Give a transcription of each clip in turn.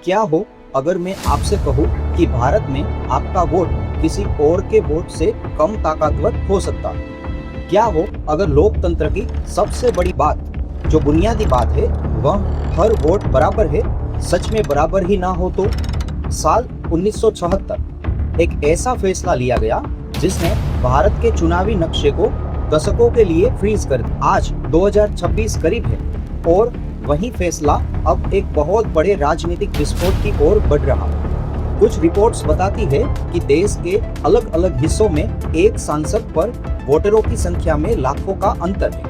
क्या हो अगर मैं आपसे कहूँ कि भारत में आपका वोट किसी और के वोट से कम ताकतवर हो सकता है? क्या हो अगर लोकतंत्र की सबसे बड़ी बात, जो बुनियादी बात है, वह हर वोट बराबर है, सच में बराबर ही ना हो तो? साल 1976 एक ऐसा फैसला लिया गया जिसने भारत के चुनावी नक्शे को दशकों के लिए फ्रीज कर दिया। आज 2026 करीब है और वही फैसला अब एक बहुत बड़े राजनीतिक विस्फोट की ओर बढ़ रहा है। कुछ रिपोर्ट्स बताती है कि देश के अलग अलग हिस्सों में एक सांसद पर वोटरों की संख्या में लाखों का अंतर है।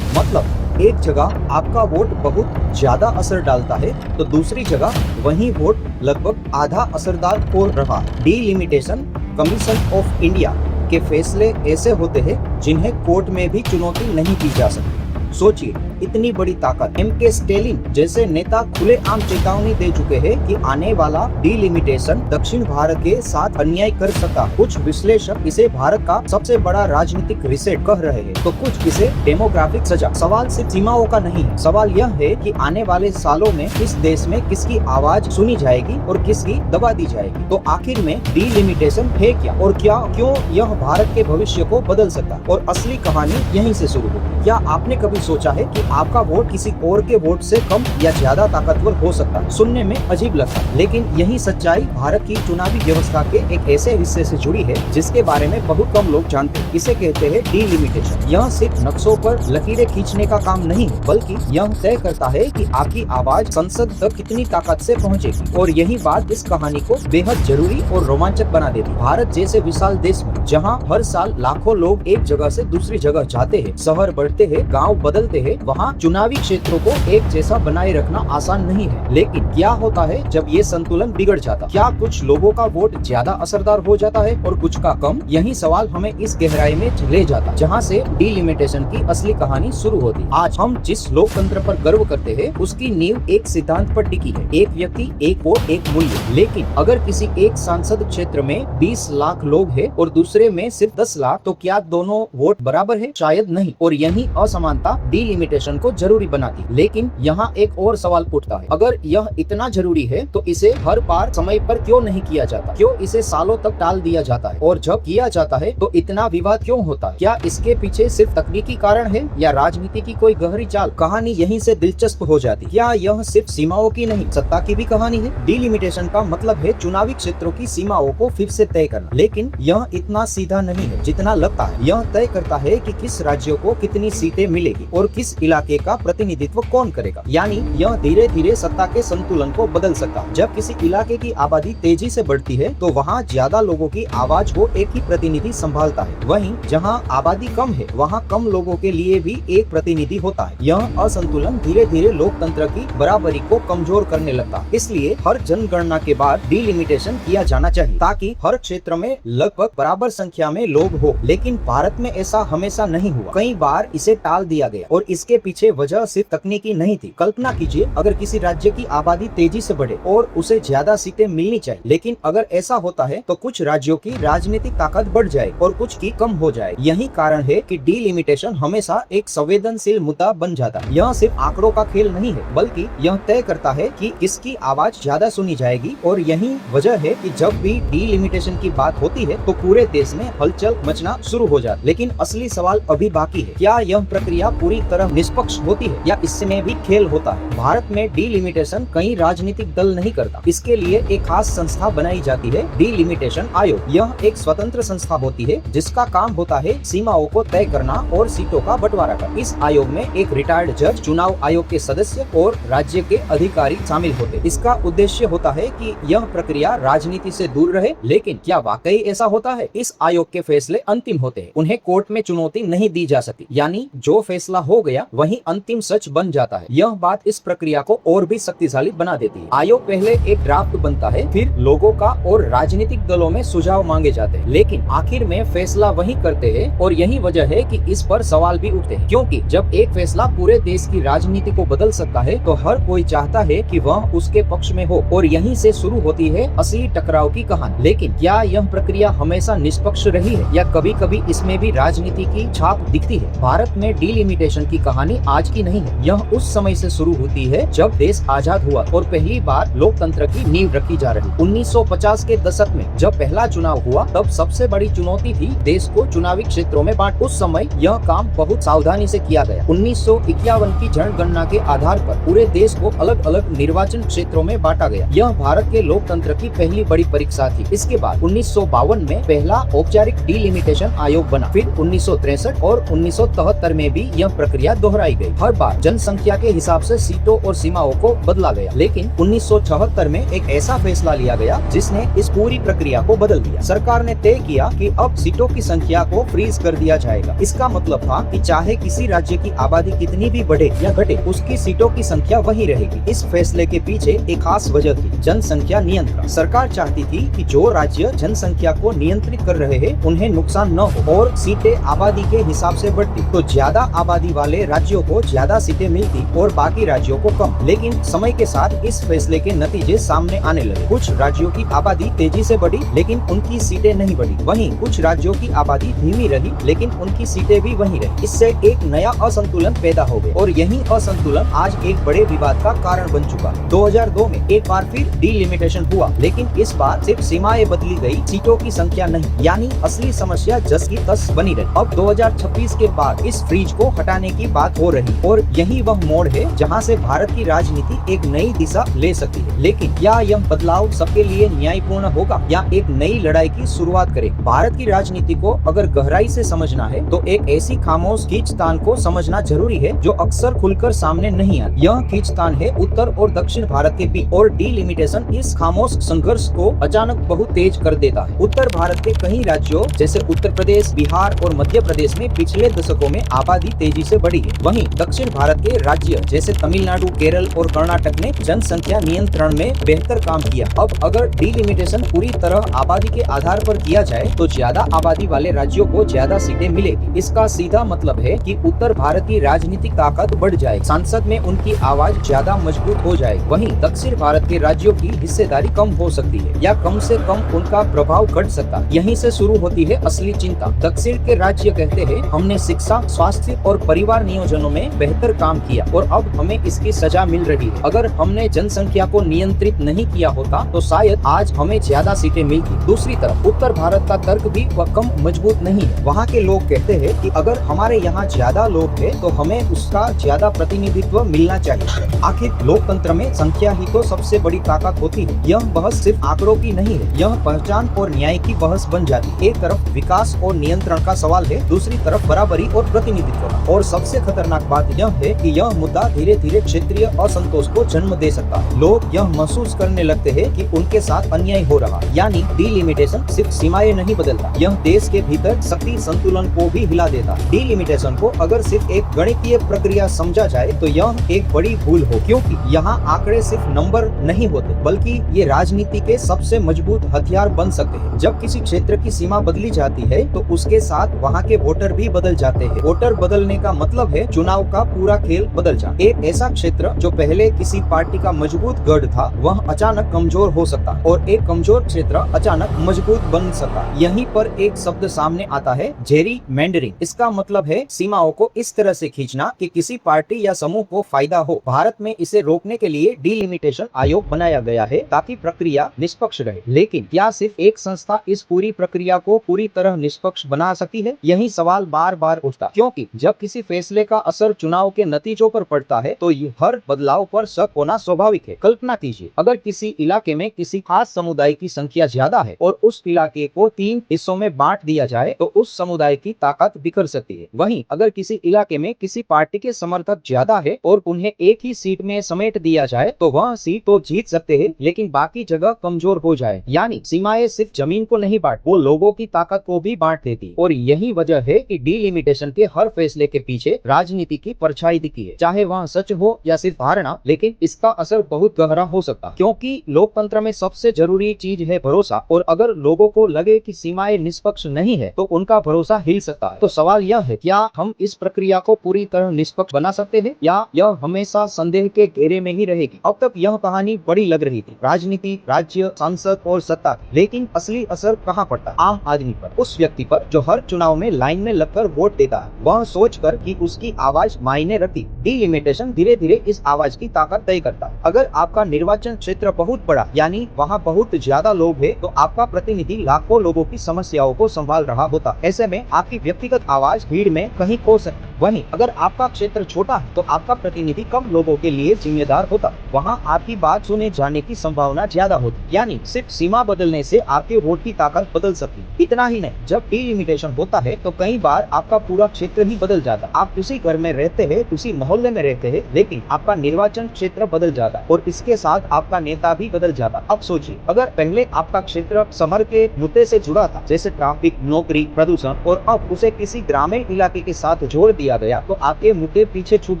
मतलब एक जगह आपका वोट बहुत ज्यादा असर डालता है तो दूसरी जगह वही वोट लगभग आधा असरदार हो रहा है। डिलिमिटेशन कमीशन ऑफ इंडिया के फैसले ऐसे होते हैं जिन्हें कोर्ट में भी चुनौती नहीं दी जा सकती। सोचिए, इतनी बड़ी ताकत। एम.के. स्टैलिन जैसे नेता खुलेआम चेतावनी दे चुके हैं कि आने वाला डिलिमिटेशन दक्षिण भारत के साथ अन्याय कर सकता। कुछ विश्लेषक इसे भारत का सबसे बड़ा राजनीतिक रिसेट कह रहे हैं, तो कुछ इसे डेमोग्राफिक सजा। सवाल सिर्फ सीमाओं का नहीं है, सवाल यह है कि आने वाले सालों में इस देश में किसकी आवाज सुनी जाएगी और किसकी दबा दी जाएगी। तो आखिर में डिलिमिटेशन है क्या और क्यों यह भारत के भविष्य को बदल सकता? और असली कहानी यहीं से शुरू होगी। क्या आपने कभी सोचा है कि आपका वोट किसी और के वोट से कम या ज्यादा ताकतवर हो सकता है? सुनने में अजीब लगता है, लेकिन यही सच्चाई भारत की चुनावी व्यवस्था के एक ऐसे हिस्से से जुड़ी है जिसके बारे में बहुत कम लोग जानते हैं। इसे कहते हैं डिलिमिटेशन। यह सिर्फ नक्शों पर लकीरें खींचने का काम नहीं है, बल्कि यह तय करता है कि आपकी आवाज संसद तक कितनी ताकत से पहुंचेगी। और यही बात इस कहानी को बेहद जरूरी और रोमांचक बना देती है। भारत जैसे विशाल देश में जहाँ हर साल लाखों लोग एक जगह से दूसरी जगह जाते हैं, शहर बढ़ते हैं, गाँव बदलते हैं, वहाँ चुनावी क्षेत्रों को एक जैसा बनाए रखना आसान नहीं है। लेकिन क्या होता है जब ये संतुलन बिगड़ जाता? क्या कुछ लोगों का वोट ज्यादा असरदार हो जाता है और कुछ का कम? यही सवाल हमें इस गहराई में ले जाता, जहाँ से डिलिमिटेशन की असली कहानी शुरू होती। आज हम जिस लोकतंत्र पर गर्व करते हैं, उसकी नींव एक सिद्धांत पर टिकी है, एक व्यक्ति, एक वोट, एक मूल्य। लेकिन अगर किसी एक सांसद क्षेत्र में 20 लाख लोग हैं और दूसरे में सिर्फ 10 लाख, तो क्या दोनों वोट बराबर है? शायद नहीं। और यही असमानता डिलिमिटेशन को जरूरी बनाती। लेकिन यहाँ एक और सवाल उठता है, अगर यह इतना जरूरी है तो इसे हर बार समय पर क्यों नहीं किया जाता? क्यों इसे सालों तक टाल दिया जाता है? और जब किया जाता है तो इतना विवाद क्यों होता है? क्या इसके पीछे सिर्फ तकनीकी कारण है या राजनीति की कोई गहरी चाल? कहानी यहीं से दिलचस्प हो जाती। क्या यह सिर्फ सीमाओं की नहीं, सत्ता की भी कहानी है? डिलिमिटेशन का मतलब है चुनावी क्षेत्रों की सीमाओं को फिर से तय करना, लेकिन यह इतना सीधा नहीं है जितना लगता है। यह तय करता है कि किस राज्य को कितनी सीटें मिलेगी और किस इलाके का प्रतिनिधित्व कौन करेगा। यानी यह धीरे धीरे सत्ता के संतुलन को बदल सकता है। जब किसी इलाके की आबादी तेजी से बढ़ती है तो वहाँ ज्यादा लोगों की आवाज को एक ही प्रतिनिधि संभालता है। वहीं जहाँ आबादी कम है वहाँ कम लोगों के लिए भी एक प्रतिनिधि होता है। यह असंतुलन धीरे धीरे लोकतंत्र की बराबरी को कमजोर करने लगता है। इसलिए हर जनगणना के बाद डिलिमिटेशन किया जाना चाहिए ताकि हर क्षेत्र में लगभग बराबर संख्या में लोग हो। लेकिन भारत में ऐसा हमेशा नहीं हुआ। कई बार इसे टाल दिया गया और इसके पीछे वजह सिर्फ तकनीकी नहीं थी। कल्पना कीजिए, अगर किसी राज्य की आबादी तेजी से बढ़े और उसे ज्यादा सीटें मिलनी चाहिए, लेकिन अगर ऐसा होता है तो कुछ राज्यों की राजनीतिक ताकत बढ़ जाए और कुछ की कम हो जाए। यही कारण है कि डिलिमिटेशन हमेशा एक संवेदनशील मुद्दा बन जाता है। यह सिर्फ आंकड़ों का खेल नहीं है, बल्कि यह तय करता है कि किसकी आवाज ज्यादा सुनी जाएगी। और यही वजह है कि जब भी डिलिमिटेशन की बात होती है तो पूरे देश में हलचल मचना शुरू हो जाती है। लेकिन असली सवाल अभी बाकी है, क्या यह प्रक्रिया पूरी तरह निष्पक्ष होती है या इसमें भी खेल होता है? भारत में डिलिमिटेशन कई राजनीतिक दल नहीं करता। इसके लिए एक खास संस्था बनाई जाती है, डिलिमिटेशन आयोग। यह एक स्वतंत्र संस्था होती है जिसका काम होता है सीमाओं को तय करना और सीटों का बंटवारा करना। इस आयोग में एक रिटायर्ड जज, चुनाव आयोग के सदस्य और राज्य के अधिकारी शामिल होते हैं। इसका उद्देश्य होता है कि यह प्रक्रिया राजनीति से दूर रहे। लेकिन क्या वाकई ऐसा होता है? इस आयोग के फैसले अंतिम होते हैं, उन्हें कोर्ट में चुनौती नहीं दी जा सकती। यानी जो फैसला हो गया वही अंतिम सच बन जाता है। यह बात इस प्रक्रिया को और भी शक्तिशाली बना देती है। आयोग पहले एक ड्राफ्ट बनता है, फिर लोगों का और राजनीतिक दलों में सुझाव मांगे जाते हैं, लेकिन आखिर में फैसला वही करते हैं। और यही वजह है कि इस पर सवाल भी उठते हैं, क्योंकि जब एक फैसला पूरे देश की राजनीति को बदल सकता है तो हर कोई चाहता है कि वह उसके पक्ष में हो। और यहीं से शुरू होती है असली टकराव की कहानी। लेकिन क्या यह प्रक्रिया हमेशा निष्पक्ष रही है या कभी कभी इसमें भी राजनीति की छाप दिखती है? भारत में डिलिमिटेशन की कहानी कहानी आज की नहीं है। यह उस समय से शुरू होती है जब देश आजाद हुआ और पहली बार लोकतंत्र की नींव रखी जा रही। 1950 के दशक में जब पहला चुनाव हुआ तब सबसे बड़ी चुनौती थी देश को चुनावी क्षेत्रों में बांट। उस समय यह काम बहुत सावधानी से किया गया। 1951 की जनगणना के आधार पर पूरे देश को अलग अलग निर्वाचन क्षेत्रों में बांटा गया। यह भारत के लोकतंत्र की पहली बड़ी परीक्षा थी। इसके बाद 1952 में पहला औपचारिक डिलिमिटेशन आयोग बना। फिर 1963 और 1973 में भी यह प्रक्रिया दोहराई गई। हर बार जनसंख्या के हिसाब से सीटों और सीमाओं को बदला गया, लेकिन 1976 में एक ऐसा फैसला लिया गया जिसने इस पूरी प्रक्रिया को बदल दिया। सरकार ने तय किया कि अब सीटों की संख्या को फ्रीज कर दिया जाएगा। इसका मतलब था कि चाहे किसी राज्य की आबादी कितनी भी बढ़े या घटे, उसकी सीटों की संख्या वही रहेगी। इस फैसले के पीछे एक खास वजह थी, जनसंख्या नियंत्रण। सरकार चाहती थी कि जो राज्य जनसंख्या को नियंत्रित कर रहे हैं उन्हें नुकसान न हो और सीटें आबादी के हिसाब से बढ़ती, तो ज्यादा आबादी वाले राज्यों को ज्यादा सीटें मिलती और बाकी राज्यों को कम। लेकिन समय के साथ इस फैसले के नतीजे सामने आने लगे। कुछ राज्यों की आबादी तेजी से बढ़ी लेकिन उनकी सीटें नहीं बढ़ी। वहीं कुछ राज्यों की आबादी धीमी रही लेकिन उनकी सीटें भी वही रही। इससे एक नया असंतुलन पैदा हो गया और यही असंतुलन आज एक बड़े विवाद का कारण बन चुका है। 2002 में एक बार फिर डिलिमिटेशन हुआ, लेकिन इस बार सिर्फ सीमाएं बदली गई, सीटों की संख्या नहीं। यानी असली समस्या जस की तस बनी रही। अब 2026 के बाद इस फ्रीज को हटाने की बात हो रही और यही वह मोड़ है जहां से भारत की राजनीति एक नई दिशा ले सकती है। लेकिन क्या यह बदलाव सबके लिए न्यायपूर्ण होगा या एक नई लड़ाई की शुरुआत करे? भारत की राजनीति को अगर गहराई से समझना है तो एक ऐसी खामोश खींचतान को समझना जरूरी है जो अक्सर खुलकर सामने नहीं आती। यह खींचतान है उत्तर और दक्षिण भारत के बीच और डिलिमिटेशन इस खामोश संघर्ष को अचानक बहुत तेज कर देता है। उत्तर भारत के कई राज्यों जैसे उत्तर प्रदेश, बिहार और मध्य प्रदेश में पिछले दशकों में आबादी तेजी से बढ़ी है। वहीं दक्षिण भारत के राज्य जैसे तमिलनाडु, केरल और कर्नाटक ने जनसंख्या नियंत्रण में बेहतर काम किया। अब अगर डिलिमिटेशन पूरी तरह आबादी के आधार पर किया जाए तो ज्यादा आबादी वाले राज्यों को ज्यादा सीटें मिलेगी। इसका सीधा मतलब है कि उत्तर भारत की राजनीतिक ताकत बढ़ जाएगी, संसद में उनकी आवाज ज्यादा मजबूत हो जाएगी। वहीं दक्षिण भारत के राज्यों की हिस्सेदारी कम हो सकती है या कम से कम उनका प्रभाव घट सकता है। यहीं से शुरू होती है असली चिंता। दक्षिण के राज्य कहते हैं हमने शिक्षा, स्वास्थ्य और परिवार नियोजनों में बेहतर काम किया और अब हमें इसकी सजा मिल रही है। अगर हमने जनसंख्या को नियंत्रित नहीं किया होता तो शायद आज हमें ज्यादा सीटें मिलती। दूसरी तरफ उत्तर भारत का तर्क भी कम मजबूत नहीं है। वहाँ के लोग कहते हैं कि अगर हमारे यहाँ ज्यादा लोग हैं तो हमें उसका ज्यादा प्रतिनिधित्व मिलना चाहिए। आखिर लोकतंत्र में संख्या ही तो सबसे बड़ी ताकत होती है। यह बहस सिर्फ आंकड़ों की नहीं है, यह पहचान और न्याय की बहस बन जाती है। एक तरफ विकास और नियंत्रण का सवाल है, दूसरी तरफ बराबरी और प्रतिनिधित्व का। और सबसे खतरनाक बात यह है कि यह मुद्दा धीरे धीरे क्षेत्रीय असंतोष को जन्म दे सकता है। लोग यह महसूस करने लगते हैं कि उनके साथ अन्याय हो रहा है। यानी डिलिमिटेशन सिर्फ सीमाएं नहीं बदलता, यह देश के भीतर शक्ति संतुलन को भी हिला देता है। डिलिमिटेशन को अगर सिर्फ एक गणितीय प्रक्रिया समझा जाए तो यह एक बड़ी भूल हो, क्योंकि यहाँ आंकड़े सिर्फ नंबर नहीं होते बल्कि ये राजनीति के सबसे मजबूत हथियार बन सकते हैं। जब किसी क्षेत्र की सीमा बदली जाती है तो उसके साथ वहाँ के वोटर भी बदल जाते हैं। वोटर बदलने का मतलब है चुनाव का पूरा खेल बदल जाए। एक ऐसा क्षेत्र जो पहले किसी पार्टी का मजबूत गढ़ था वह अचानक कमजोर हो सकता है और एक कमजोर क्षेत्र अचानक मजबूत बन सकता है। यहीं पर एक शब्द सामने आता है, जेरी मेंडरिंग। इसका मतलब है सीमाओं को इस तरह से खींचना कि किसी पार्टी या समूह को फायदा हो। भारत में इसे रोकने के लिए डिलिमिटेशन आयोग बनाया गया है ताकि प्रक्रिया निष्पक्ष रहे। लेकिन क्या सिर्फ एक संस्था इस पूरी प्रक्रिया को पूरी तरह निष्पक्ष बना सकती है? यही सवाल बार बार उठता, क्योंकि जब किसी फैसले का असर चुनाव के नतीजों पर पड़ता है तो हर बदलाव पर शक होना स्वाभाविक है। कल्पना कीजिए, अगर किसी इलाके में किसी खास समुदाय की संख्या ज्यादा है और उस इलाके को 3 हिस्सों में बांट दिया जाए तो उस समुदाय की ताकत बिखर सकती है। वहीं अगर किसी इलाके में किसी पार्टी के समर्थक ज्यादा है और उन्हें एक ही सीट में समेट दिया जाए तो वह सीट तो जीत सकते हैं लेकिन बाकी जगह कमजोर हो जाए। यानी सीमाएं सिर्फ जमीन को नहीं बांट, वो लोगों की ताकत को भी बांट देती। और यही वजह है कि डिलिमिटेशन के हर फैसले के पीछे राजनीति की परछाई दिखी है, चाहे वह सच हो या सिर्फ धारणा, लेकिन इसका असर बहुत गहरा हो सकता है। क्योंकि लोकतंत्र में सबसे जरूरी चीज है भरोसा, और अगर लोगों को लगे कि सीमाएं निष्पक्ष नहीं है तो उनका भरोसा हिल सकता है। तो सवाल यह है, क्या हम इस प्रक्रिया को पूरी तरह निष्पक्ष बना सकते हैं या यह हमेशा संदेह के घेरे में ही रहेगी? अब तक यह कहानी बड़ी लग रही थी, राजनीति, राज्य, सांसद और सत्ता, लेकिन असली असर कहाँ पड़ता है? आम आदमी पर, उस व्यक्ति पर जो हर चुनाव में लाइन में लगकर वोट देता है। वह सोचकर कि उसकी आवाज मायने रखती। डिलिमिटेशन धीरे धीरे इस आवाज की ताकत तय करता। अगर आपका निर्वाचन क्षेत्र बहुत बड़ा यानी वहाँ बहुत ज्यादा लोग है तो आपका प्रतिनिधि लाखों लोगों की समस्याओं को संभाल रहा होता। ऐसे में आपकी व्यक्तिगत आवाज भीड़ में कहीं खो सकती। वहीं अगर आपका क्षेत्र छोटा है तो आपका प्रतिनिधि कम लोगों के लिए जिम्मेदार होता। वहाँ आपकी बात सुने जाने की संभावना ज्यादा होती। यानी सिर्फ सीमा बदलने से आपके वोट की ताकत बदल सकती। इतना ही नहीं, जब डिलिमिटेशन होता है तो कई बार आपका पूरा क्षेत्र ही बदल जाता। आप उसी घर में रहते हैं, उसी मोहल्ले में रहते हैं, लेकिन आपका निर्वाचन क्षेत्र बदल जाता और इसके साथ आपका नेता भी बदल जाता। अब सोचिए, अगर पहले आपका क्षेत्र शहर के मुद्दे से जुड़ा था जैसे ट्रैफिक, नौकरी, प्रदूषण, और अब उसे किसी ग्रामीण इलाके के साथ जोड़ दिया गया तो आपके मुद्दे पीछे छूट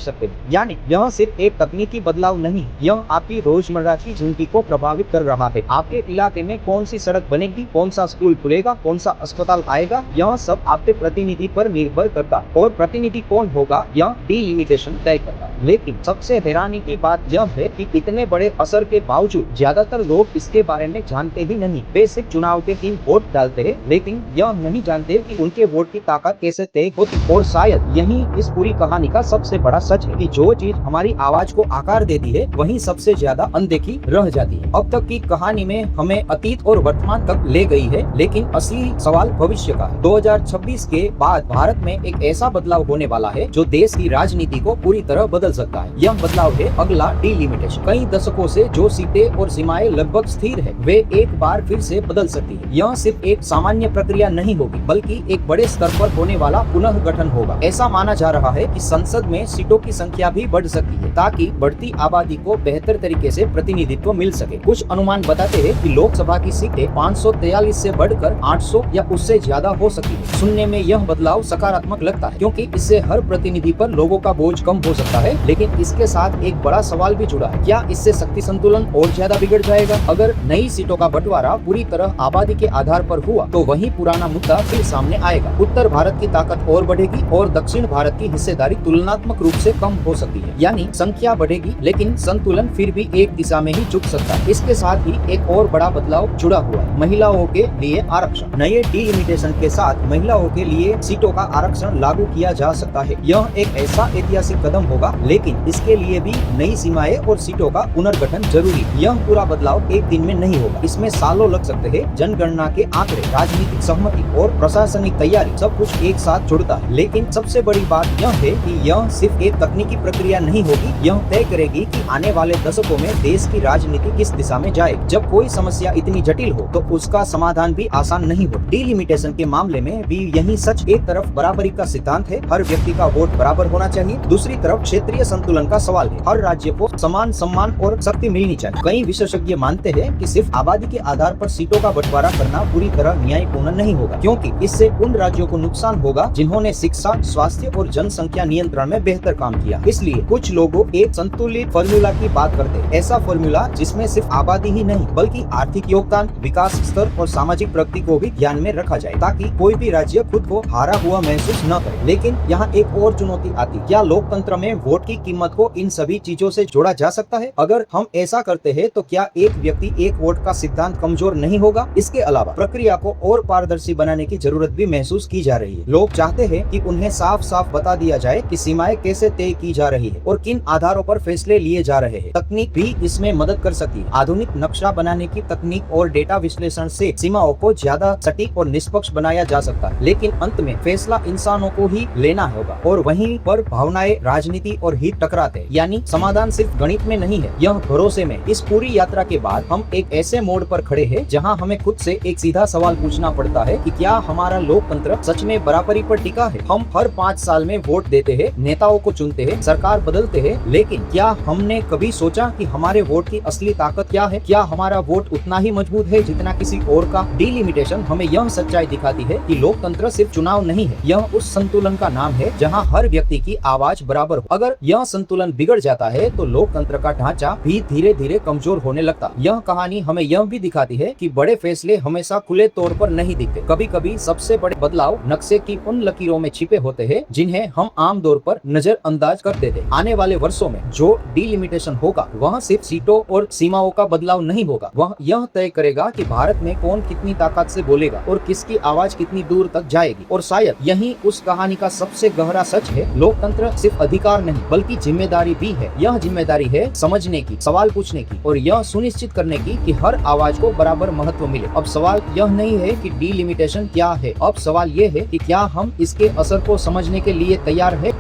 सकते हैं। यानी यह सिर्फ एक तकनीकी बदलाव नहीं, यह आपकी रोजमर्रा की जिंदगी को प्रभावित कर रहा है। आपके इलाके में कौन सी सड़क बनेगी, कौन सा स्कूल खुलेगा, कौन सा अस्पताल आएगा, यह सब आपके प्रतिनिधि पर निर्भर करता। और प्रतिनिधि कौन होगा यह डिलिमिटेशन तय करता। लेकिन सबसे हैरानी की बात यह है कि इतने बड़े असर के बावजूद ज्यादातर लोग इसके बारे में जानते ही नहीं। वे सिर्फ चुनाव के दिन वोट डालते हैं, लेकिन यह नहीं जानते कि उनके वोट की ताकत कैसे तय होती। और शायद यही इस पूरी कहानी का सबसे बड़ा सच है कि जो चीज हमारी आवाज को आकार देती है वही सबसे ज्यादा अनदेखी रह जाती है। अब तक की कहानी में हमें अतीत और वर्तमान तक ले गई है, लेकिन असली सवाल भविष्य का है। 2026 के बाद भारत में एक ऐसा बदलाव होने वाला है जो देश की राजनीति को पूरी तरह बदल सकता है। यह बदलाव है अगला डिलिमिटेशन। कई दशकों से जो सीटें और सीमाएं लगभग स्थिर है, वे एक बार फिर से बदल सकती है। यह सिर्फ एक सामान्य प्रक्रिया नहीं होगी, बल्कि एक बड़े स्तर पर होने वाला पुनः गठन होगा। ऐसा माना जा रहा है कि संसद में सीटों की संख्या भी बढ़ सकती है ताकि बढ़ती आबादी को बेहतर तरीके से प्रतिनिधित्व मिल सके। कुछ अनुमान बताते हैं कि लोकसभा की सीटें 543 से बढ़कर 800 या उससे ज्यादा हो सकती है। सुनने में यह बदलाव सकारात्मक लगता है क्योंकि इससे हर प्रतिनिधि पर लोगों का बोझ कम हो सकता है, लेकिन इसके साथ एक बड़ा सवाल भी जुड़ा है। क्या इससे शक्ति संतुलन और ज्यादा बिगड़ जाएगा? अगर नई सीटों का बंटवारा पूरी तरह आबादी के आधार पर हुआ तो वही पुराना मुद्दा फिर सामने आएगा। उत्तर भारत की ताकत और बढ़ेगी और दक्षिण भारत की हिस्सेदारी तुलनात्मक रूप से कम हो सकती है। यानी संख्या बढ़ेगी लेकिन संतुलन फिर भी एक दिशा में ही झुक सकता है। इसके साथ ही एक और बड़ा बदलाव जुड़ा हुआ है, महिलाओं के लिए आरक्षण। नए डिलिमिटेशन के साथ महिलाओं के लिए सीटों का आरक्षण लागू किया जा सकता है। यह एक ऐसा ऐतिहासिक कदम होगा, लेकिन इसके लिए भी नई सीमाएं और सीटों का पुनर्गठन जरूरी। यह पूरा बदलाव एक दिन में नहीं होगा, इसमें सालों लग सकते हैं। जनगणना के आंकड़े, राजनीतिक सहमति और प्रशासनिक तैयारी सब कुछ एक साथ जुड़ता है। लेकिन सबसे बड़ी बात यह है कि यह सिर्फ एक तकनीकी प्रक्रिया नहीं होगी, यह तय करेगी कि आने वाले दशकों में देश की राजनीति किस दिशा में जाए। जब कोई समस्या इतनी जटिल हो तो उसका समाधान भी आसान नहीं हो। डिलिमिटेशन के मामले में भी यही सच। एक तरफ बराबरी का सिद्धांत है, हर व्यक्ति का वोट बराबर होना चाहिए। दूसरी तरफ क्षेत्रीय संतुलन का सवाल है, हर राज्य को समान सम्मान और शक्ति मिलनी चाहिए। कई विशेषज्ञ मानते हैं कि सिर्फ आबादी के आधार पर सीटों का बंटवारा करना पूरी तरह न्यायपूर्ण नहीं होगा, क्योंकि इससे उन राज्यों को नुकसान होगा जिन्होंने शिक्षा, स्वास्थ्य और जनसंख्या नियंत्रण में बेहतर काम किया। इसलिए कुछ लोगों एक संतुलित फॉर्मूला की बात करते हैं, ऐसा फॉर्मूला जिसमें सिर्फ आबादी ही नहीं बल्कि आर्थिक योगदान, विकास स्तर और सामाजिक प्रगति को भी ध्यान में रखा जाए, ताकि कोई भी राज्य खुद को हारा हुआ महसूस न करे। लेकिन यहाँ एक और चुनौती आती है, क्या लोकतंत्र में वोट की कीमत को इन सभी चीजों से जोड़ा जा सकता है? अगर हम ऐसा करते हैं तो क्या एक व्यक्ति एक वोट का सिद्धांत कमजोर नहीं होगा? इसके अलावा प्रक्रिया को और पारदर्शी बनाने की जरूरत भी महसूस की जा रही है। लोग चाहते हैं कि उन्हें साफ साफ बता दिया जाए कि सीमाएं कैसे तय की जा रही है और किन आधारों पर फैसले लिए जा रहे हैं। तकनीक भी इसमें मदद कर सकती है। आधुनिक नक्शा बनाने की तकनीक और डेटा विश्लेषण से सीमाओं को ज्यादा सटीक और निष्पक्ष बनाया जा सकता है, लेकिन अंत में फैसला इंसानों को ही लेना होगा और वहीं पर भावनाएं, राजनीति और हित टकराते हैं। यानी समाधान सिर्फ गणित में नहीं है, यह भरोसे में। इस पूरी यात्रा के बाद हम एक ऐसे मोड़ पर खड़े हैं जहां हमें खुद से एक सीधा सवाल पूछना पड़ता है कि क्या हमारा लोकतंत्र सच में बराबरी पर टिका है? हम हर 5 साल में वोट देते हैं, नेताओं को चुनते हैं, सरकार बदलते हैं, लेकिन क्या हमने कभी सोचा कि हमारे वोट की असली ताकत क्या है? क्या हमारा वोट उतना ही मजबूत है जितना किसी और का? डिलिमिटेशन हमें यह सच्चाई दिखाती है कि लोकतंत्र सिर्फ चुनाव नहीं है, यह उस संतुलन का नाम है जहाँ हर व्यक्ति की आवाज बराबर हो। अगर यह संतुलन बिगड़ जाता है तो लोकतंत्र का ढांचा भी धीरे धीरे कमजोर होने लगता। यह कहानी हमें यह भी दिखाती है कि बड़े फैसले हमेशा खुले तौर पर नहीं दिखते। कभी कभी सबसे बड़े बदलाव नक्शे की उन लकीरों में छिपे होते हैं जिन्हें हम आमतौर पर नजरअंदाज कर देते। आने वाले वर्षों में जो डिलिमिटेशन होगा वह सिर्फ सीटों और सीमाओं का बदलाव नहीं होगा, वह यह तय करेगा कि भारत में कौन कितनी ताकत से बोलेगा और किसकी आवाज कितनी दूर तक जाएगी। और शायद यही उस कहानी का सबसे गहरा सच है। लोकतंत्र सिर्फ अधिकार नहीं बल्कि जिम्मेदारी भी है। यह जिम्मेदारी है समझने की, सवाल पूछने की और यह सुनिश्चित करने की कि हर आवाज को बराबर महत्व मिले। अब सवाल यह नहीं है कि डिलिमिटेशन क्या है, अब सवाल यह है कि क्या हम इसके असर को समझने के लिए तैयार है।